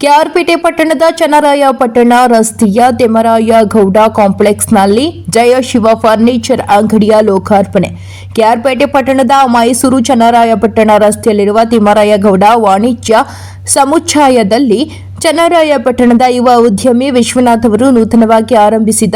ಕೆಆರ್ಪೇಟೆ ಪಟ್ಟಣದ ಚನ್ನರಾಯಪಟ್ಟಣ ರಸ್ತೆಯ ತಿಮ್ಮರಾಯ ಗೌಡ ಕಾಂಪ್ಲೆಕ್ಸ್ನಲ್ಲಿ ಜಯಶಿವ ಫರ್ನಿಚರ್ ಅಂಗಡಿಯ ಲೋಕಾರ್ಪಣೆ. ಕೆಆರ್ಪೇಟೆ ಪಟ್ಟಣದ ಮೈಸೂರು ಚನ್ನರಾಯಪಟ್ಟಣ ರಸ್ತೆಯಲ್ಲಿರುವ ತಿಮ್ಮರಾಯ ಗೌಡ ವಾಣಿಜ್ಯ ಸಮುಚ್ಚಯದಲ್ಲಿ ಚನ್ನರಾಯಪಟ್ಟಣದ ಯುವ ಉದ್ಯಮಿ ವಿಶ್ವನಾಥ್ ಅವರು ನೂತನವಾಗಿ ಆರಂಭಿಸಿದ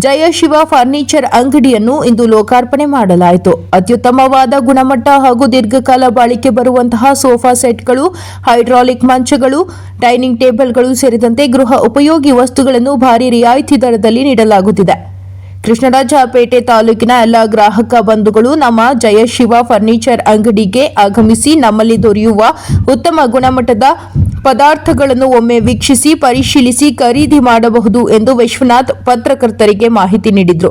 ಜಯಶಿವ ಫರ್ನಿಚರ್ ಅಂಗಡಿಯನ್ನು ಇಂದು ಲೋಕಾರ್ಪಣೆ ಮಾಡಲಾಯಿತು. ಅತ್ಯುತ್ತಮವಾದ ಗುಣಮಟ್ಟ ಹಾಗೂ ದೀರ್ಘಕಾಲ ಬಾಳಿಕೆ ಬರುವಂತಹ ಸೋಫಾ ಸೆಟ್ಗಳು, ಹೈಡ್ರಾಲಿಕ್ ಮಂಚಗಳು, ಡೈನಿಂಗ್ ಟೇಬಲ್ಗಳು ಸೇರಿದಂತೆ ಗೃಹ ಉಪಯೋಗಿ ವಸ್ತುಗಳನ್ನು ಭಾರಿ ರಿಯಾಯಿತಿ ದರದಲ್ಲಿ ನೀಡಲಾಗುತ್ತಿದೆ. ಕೃಷ್ಣರಾಜಪೇಟೆ ತಾಲೂಕಿನ ಎಲ್ಲ ಗ್ರಾಹಕ ಬಂಧುಗಳು ನಮ್ಮ ಜಯಶಿವ ಫರ್ನಿಚರ್ ಅಂಗಡಿಗೆ ಆಗಮಿಸಿ ನಮ್ಮಲ್ಲಿ ದೊರೆಯುವ ಉತ್ತಮ ಗುಣಮಟ್ಟದ ಪದಾರ್ಥಗಳನ್ನು ಒಮ್ಮೆ ವೀಕ್ಷಿಸಿ ಪರಿಶೀಲಿಸಿ ಖರೀದಿ ಮಾಡಬಹುದು ಎಂದು ವಿಶ್ವನಾಥ್ ಪತ್ರಕರ್ತರಿಗೆ ಮಾಹಿತಿ ನೀಡಿದರು.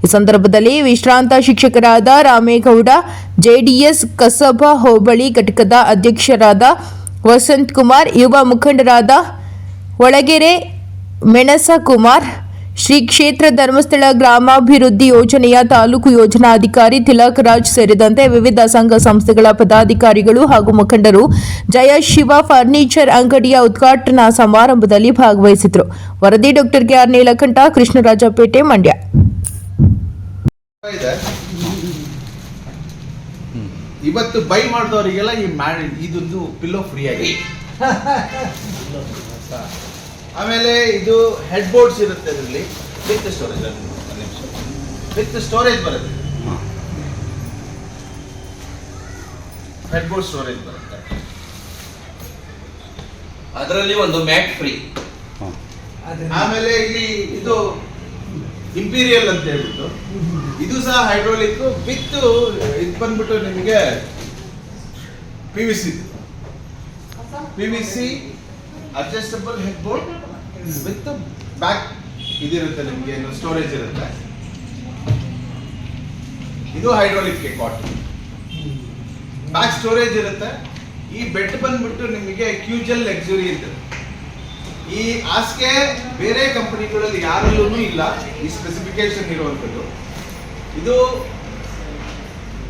ಈ ಸಂದರ್ಭದಲ್ಲಿ ವಿಶ್ರಾಂತ ಶಿಕ್ಷಕರಾದ ರಾಮೇಗೌಡ, ಜೆಡಿಎಸ್ ಕಸಬಾ ಹೋಬಳಿ ಘಟಕದ ಅಧ್ಯಕ್ಷರಾದ ವಸಂತ್ ಕುಮಾರ್, ಯುವ ಮುಖಂಡರಾದ ಒಳಗೆರೆ ಮೆಣಸಕುಮಾರ್, ಶ್ರೀ ಕ್ಷೇತ್ರ ಧರ್ಮಸ್ಥಳ ಗ್ರಾಮಾಭಿವೃದ್ಧಿ ಯೋಜನೆಯ ತಾಲೂಕು ಯೋಜನಾಧಿಕಾರಿ ತಿಲಕ್ ರಾಜ್ ಸೇರಿದಂತೆ ವಿವಿಧ ಸಂಘ ಸಂಸ್ಥೆಗಳ ಪದಾಧಿಕಾರಿಗಳು ಹಾಗೂ ಮುಖಂಡರು ಜಯಶಿವ ಫರ್ನಿಚರ್ ಅಂಗಡಿಯ ಉದ್ಘಾಟನಾ ಸಮಾರಂಭದಲ್ಲಿ ಭಾಗವಹಿಸಿದರು. ವರದಿ ಡಾಕ್ಟರ್ ಕೆಆರ್ ನೀಲಕಂಠ, ಕೃಷ್ಣರಾಜಪೇಟೆ, ಮಂಡ್ಯ. ಇವತ್ತು ಬೈ ಮಾಡಿದವರಿಗೆಲ್ಲ ಇದೊಂದು ಪಿಲ್ಲೋ ಫ್ರೀ ಆಗಿದೆ. ಆಮೇಲೆ ಇದು ಹೆಡ್ ಬೋರ್ಡ್ಸ್ ಇರುತ್ತೆ, ಇದರಲ್ಲಿ ವಿತ್ ಸ್ಟೋರೇಜ್, ವಿತ್ ಸ್ಟೋರೇಜ್ ಬರುತ್ತೆ, ಹೆಡ್ ಬೋರ್ಡ್ ಸ್ಟೋರೇಜ್ ಬರುತ್ತೆ. ಅದರಲ್ಲಿ ಒಂದು ಮ್ಯಾಟ್ ಫ್ರೀ. ಆಮೇಲೆ ಇಲ್ಲಿ ಇದು ಇಂಪೀರಿಯಲ್ ಅಂತ ಹೇಳ್ಬಿಟ್ಟು ಇದು ಸಹ ಹೈಡ್ರೋಲಿಕ್ ವಿತ್ ಇದು ಬಂದ್ಬಿಟ್ಟು ನಿಮಗೆ PVC adjustable head board with back ಇದಿರುತ್ತೆ, ನಿಮಗೆ ಸ್ಟೋರೇಜ್ ಇರುತ್ತೆ. ಇದು ಹೈಡ್ರಾಲಿಕ್ ಕಾಟ್, ಬ್ಯಾಕ್ ಸ್ಟೋರೇಜ್ ಇರುತ್ತೆ. ಈ ಬೆಡ್ ಬಂದ್ಬಿಟ್ಟು ನಿಮಗೆ ಕ್ಯೂಜಲ್ ಲಕ್ಸುರಿ ಅಂತ. ಈ ಹಾಸಿಗೆ ಬೇರೆ ಕಂಪನಿಗಳಲ್ಲಿ ಯಾರಲ್ಲೂ ಇಲ್ಲ, ಈ ಸ್ಪೆಸಿಫಿಕೇಶನ್ ಇರುವಂಥದ್ದು. ಇದು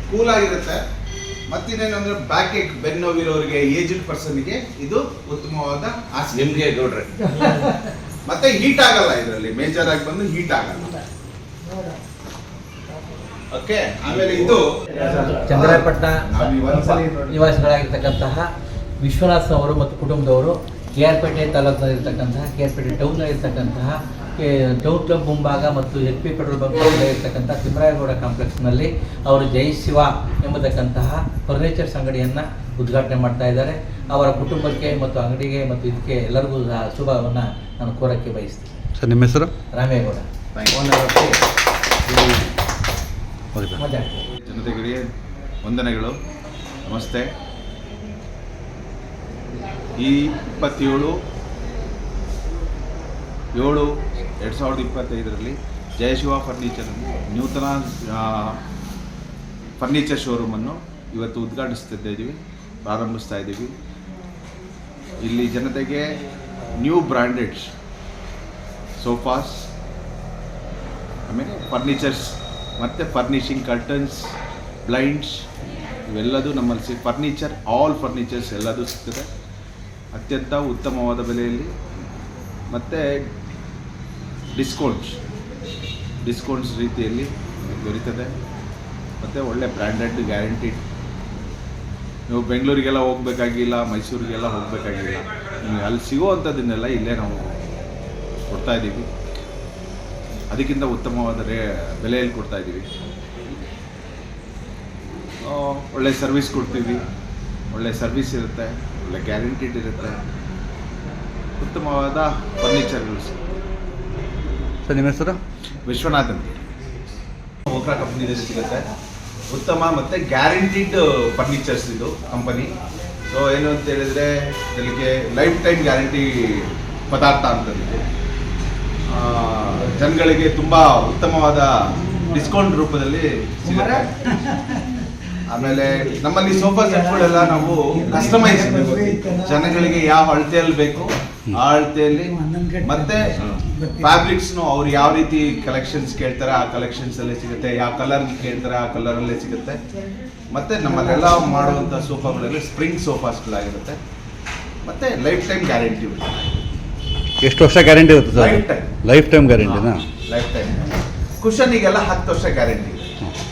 ಕೂಲ್ ಆಗಿರುತ್ತೆ. ಮತ್ತಿನ್ನೇನಂದ್ರೆ ಬ್ಯಾಕ್ ಏಕ್, ಬೆನ್ನೋವಿರೋರಿಗೆ, ಏಜ್ಡ್ ಪರ್ಸನ್ಗೆ ಇದು ಉತ್ತಮವಾದ ಹಾಸಿಗೆ. ನಿಮ್ಗೆ ನೋಡ್ರಿ, ಮತ್ತೆ ಹೀಟ್ ಆಗಲ್ಲ, ಇದರಲ್ಲಿ ಮೇಜರ್ ಆಗಿ ಬಂದು ಹೀಟ್ ಆಗಲ್ಲ. ಓಕೆ. ಆಮೇಲೆ ಇದು ಚನ್ನರಾಯಪಟ್ಟಣ ನಿವಾಸಿಗಳಾಗಿರ್ತಕ್ಕಂತಹ ವಿಶ್ವನಾಥ್ ಅವರು ಮತ್ತು ಕುಟುಂಬದವರು ಕೆಆರ್ಪೇಟೆ ತಾಲೂಕಿನಲ್ಲಿರ್ತಕ್ಕಂತಹ, ಕೆಆರ್ಪೇಟೆ ಟೌನ್ನಲ್ಲಿರ್ತಕ್ಕಂತಹ ಟೌನ್ ಕ್ಲಬ್ ಮುಂಭಾಗ ಮತ್ತು HP ಪೆಟ್ರೋಲ್ ಬಂಕ್ ಇರ್ತಕ್ಕಂಥ ತಿಮ್ಮರಾಯಗೌಡ ಕಾಂಪ್ಲೆಕ್ಸ್ನಲ್ಲಿ ಅವರು ಜಯಶಿವ ಎಂಬತಕ್ಕಂತಹ ಫರ್ನಿಚರ್ಸ್ ಅಂಗಡಿಯನ್ನು ಉದ್ಘಾಟನೆ ಮಾಡ್ತಾ ಇದ್ದಾರೆ. ಅವರ ಕುಟುಂಬಕ್ಕೆ ಮತ್ತು ಅಂಗಡಿಗೆ ಮತ್ತು ಇದಕ್ಕೆ ಎಲ್ಲರಿಗೂ ಶುಭವನ್ನು ನಾನು ಕೋರಕ್ಕೆ ಬಯಸ್ತೀನಿ. ಸರ್, ನಿಮ್ಮ ಹೆಸರು? ರಾಮೇಗೌಡ. ಜನತೆಗಳಿಗೆ ವಂದನೆಗಳು, ನಮಸ್ತೆ. ಈ 27/7/2025 ಜಯಶಿವ ಫರ್ನಿಚರ್ ನೂತನ ಫರ್ನಿಚರ್ ಶೋರೂಮನ್ನು ಇವತ್ತು ಪ್ರಾರಂಭಿಸ್ತಾ ಇದ್ದೀವಿ. ಇಲ್ಲಿ ಜನತೆಗೆ ನ್ಯೂ ಬ್ರ್ಯಾಂಡೆಡ್ ಸೋಫಾಸ್, ಆಮೇಲೆ ಫರ್ನಿಚರ್ಸ್ ಮತ್ತು ಫರ್ನಿಷಿಂಗ್, ಕರ್ಟನ್ಸ್, ಬ್ಲೈಂಡ್ಸ್ ಇವೆಲ್ಲದೂ ನಮ್ಮಲ್ಲಿ ಫರ್ನಿಚರ್, ಆಲ್ ಫರ್ನಿಚರ್ಸ್ ಎಲ್ಲದೂ ಸಿಗ್ತದೆ ಅತ್ಯಂತ ಉತ್ತಮವಾದ ಬೆಲೆಯಲ್ಲಿ. ಮತ್ತು ಡಿಸ್ಕೌಂಟ್ಸ್ ರೀತಿಯಲ್ಲಿ ದೊರೀತದೆ. ಮತ್ತು ಒಳ್ಳೆ ಬ್ರ್ಯಾಂಡೆಡ್, ಗ್ಯಾರಂಟಿಡ್. ನೀವು ಬೆಂಗಳೂರಿಗೆಲ್ಲ ಹೋಗಬೇಕಾಗಿಲ್ಲ, ಮೈಸೂರಿಗೆಲ್ಲ ಹೋಗಬೇಕಾಗಿಲ್ಲ, ನಿಮಗೆ ಅಲ್ಲಿ ಸಿಗೋವಂಥದ್ದನ್ನೆಲ್ಲ ಇಲ್ಲೇ ನಾವು ಕೊಡ್ತಾಯಿದ್ದೀವಿ. ಅದಕ್ಕಿಂತ ಉತ್ತಮವಾದ ಬೆಲೆಯಲ್ಲಿ ಕೊಡ್ತಾಯಿದ್ದೀವಿ. ಒಳ್ಳೆ ಸರ್ವಿಸ್ ಕೊಡ್ತೀವಿ, ಒಳ್ಳೆ ಸರ್ವಿಸ್ ಇರುತ್ತೆ, ಒಳ್ಳೆ ಗ್ಯಾರಂಟಿಡ್ ಇರುತ್ತೆ, ಉತ್ತಮವಾದ ಫರ್ನಿಚರ್ಗಳು. ಸರ್, ನಿಮ್ಮ ಹೆಸರು? ವಿಶ್ವನಾಥ್ ಅಂತ, ಓಕ್ರಾ ಕಂಪ್ನಿದಲ್ಲಿ ಸಿಗುತ್ತೆ. ಉತ್ತಮ ಮತ್ತು ಗ್ಯಾರಂಟಿಡ್ ಫರ್ನಿಚರ್ಸ್ ಇದು ಕಂಪನಿ. ಸೊ ಏನು ಅಂತ ಹೇಳಿದರೆ, ಇದಕ್ಕೆ ಲೈಫ್ ಟೈಮ್ ಗ್ಯಾರಂಟಿ ಪದಾರ್ಥ ಅಂತಂದಿದೆ. ಜನಗಳಿಗೆ ತುಂಬ ಉತ್ತಮವಾದ ಡಿಸ್ಕೌಂಟ್ ರೂಪದಲ್ಲಿ ಸಿಗುತ್ತೆ. ಆಮೇಲೆ ನಮ್ಮಲ್ಲಿ ಸೋಫಾ ಸೆಟ್ಗಳೆಲ್ಲ ನಾವು ಕಸ್ಟಮೈಸ್, ಜನಗಳಿಗೆ ಯಾವ ಅಳತೆಯಲ್ಲಿ ಬೇಕು ಆ ಅಳತೆಯಲ್ಲಿ, ಮತ್ತೆ ಫ್ಯಾಬ್ರಿಕ್ಸ್ನು ಅವ್ರು ಯಾವ ರೀತಿ ಕಲೆಕ್ಷನ್ಸ್ ಕೇಳ್ತಾರೆ ಆ ಕಲೆಕ್ಷನ್ಸ್ ಅಲ್ಲೇ ಸಿಗುತ್ತೆ, ಯಾವ ಕಲರ್ ಕೇಳ್ತಾರೆ ಆ ಕಲರಲ್ಲೇ ಸಿಗುತ್ತೆ. ಮತ್ತು ನಮ್ಮಲ್ಲೆಲ್ಲ ಮಾಡುವಂಥ ಸೋಫಾಗಳೆಲ್ಲ ಸ್ಪ್ರಿಂಗ್ ಸೋಫಾಸ್ಗಳಾಗಿರುತ್ತೆ. ಮತ್ತು ಲೈಫ್ ಟೈಮ್ ಗ್ಯಾರಂಟಿ ಎಷ್ಟು ವರ್ಷ ಗ್ಯಾರಂಟಿ ಇರುತ್ತೆ sir? Life time life time ಗ್ಯಾರಂಟಿನಾ? Life time. ಕುಷನಿಗೆಲ್ಲ 10 ವರ್ಷ ಗ್ಯಾರಂಟಿ.